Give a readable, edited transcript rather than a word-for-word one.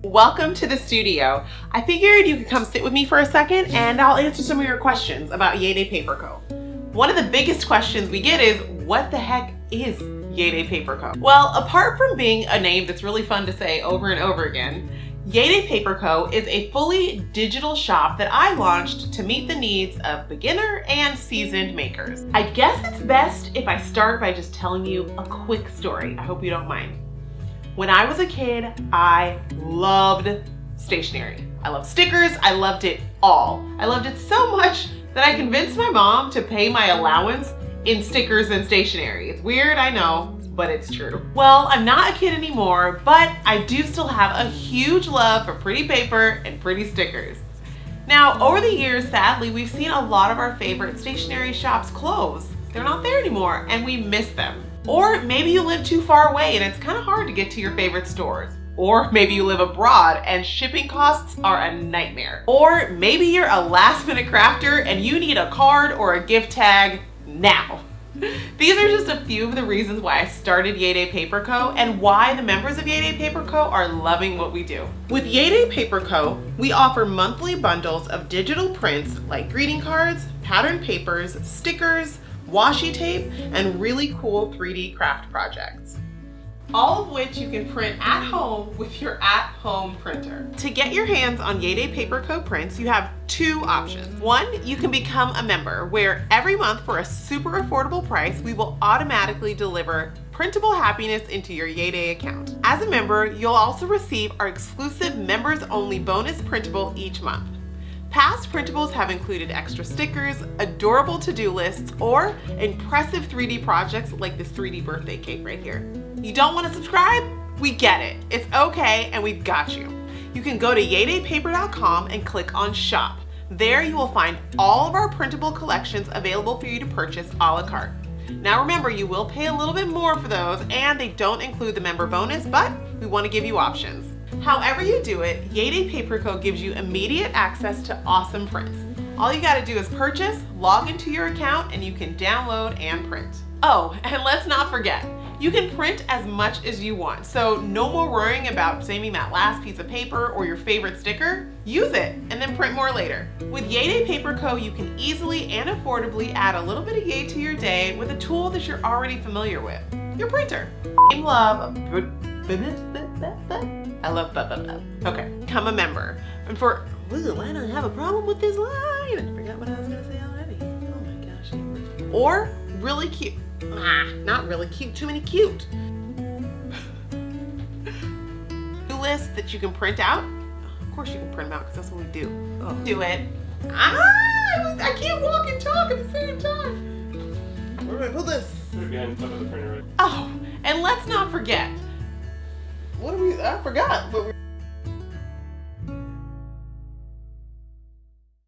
Welcome to the studio. I figured you could come sit with me for a second and I'll answer some of your questions about YayDay Paper Co. One of the biggest questions we get is, what the heck is YayDay Paper Co? Well, apart from being a name that's really fun to say over and over again, YayDay Paper Co is a fully digital shop that I launched to meet the needs of beginner and seasoned makers. I guess it's best if I start by just telling you a quick story. I hope you don't mind. When I was a kid, I loved stationery. I loved stickers, I loved it all. I loved it so much that I convinced my mom to pay my allowance in stickers and stationery. It's weird, I know, but it's true. Well, I'm not a kid anymore, but I do still have a huge love for pretty paper and pretty stickers. Now, over the years, sadly, we've seen a lot of our favorite stationery shops close. They're not there anymore, and we miss them. Or maybe you live too far away and it's kind of hard to get to your favorite stores. Or maybe you live abroad and shipping costs are a nightmare. Or maybe you're a last-minute crafter and you need a card or a gift tag now. These are just a few of the reasons why I started YayDay Paper Co and why the members of YayDay Paper Co are loving what we do. With YayDay Paper Co, we offer monthly bundles of digital prints like greeting cards, patterned papers, stickers, washi tape, and really cool 3D craft projects. All of which you can print at home with your at-home printer. To get your hands on YayDay Paper Co prints, you have two options. One, you can become a member, where every month for a super affordable price, we will automatically deliver printable happiness into your YayDay account. As a member, you'll also receive our exclusive members-only bonus printable each month. Past printables have included extra stickers, adorable to-do lists, or impressive 3D projects like this 3D birthday cake right here. You don't want to subscribe? We get it. It's okay, and we've got you. You can go to YayDayPaper.com and click on Shop. There you will find all of our printable collections available for you to purchase a la carte. Now remember, you will pay a little bit more for those, and they don't include the member bonus, but we want to give you options. However you do it, YayDay Paper Co gives you immediate access to awesome prints. All you gotta do is purchase, log into your account, and you can download and print. Oh, and let's not forget, you can print as much as you want, so no more worrying about saving that last piece of paper or your favorite sticker. Use it and then print more later. With YayDay Paper Co, you can easily and affordably add a little bit of yay to your day with a tool that you're already familiar with, your printer. I love that. Okay, become a member. And for, ooh, I don't have a problem with this line. I forgot what I was gonna say already. Oh my gosh. Or really cute. Not really cute, too many cute. Lists that you can print out. Of course you can print them out because that's what we do. Oh. Do it. I can't walk and talk at the same time. Where do I put this? Put it behind the top of the printer, right? Oh, and let's not forget. I forgot, but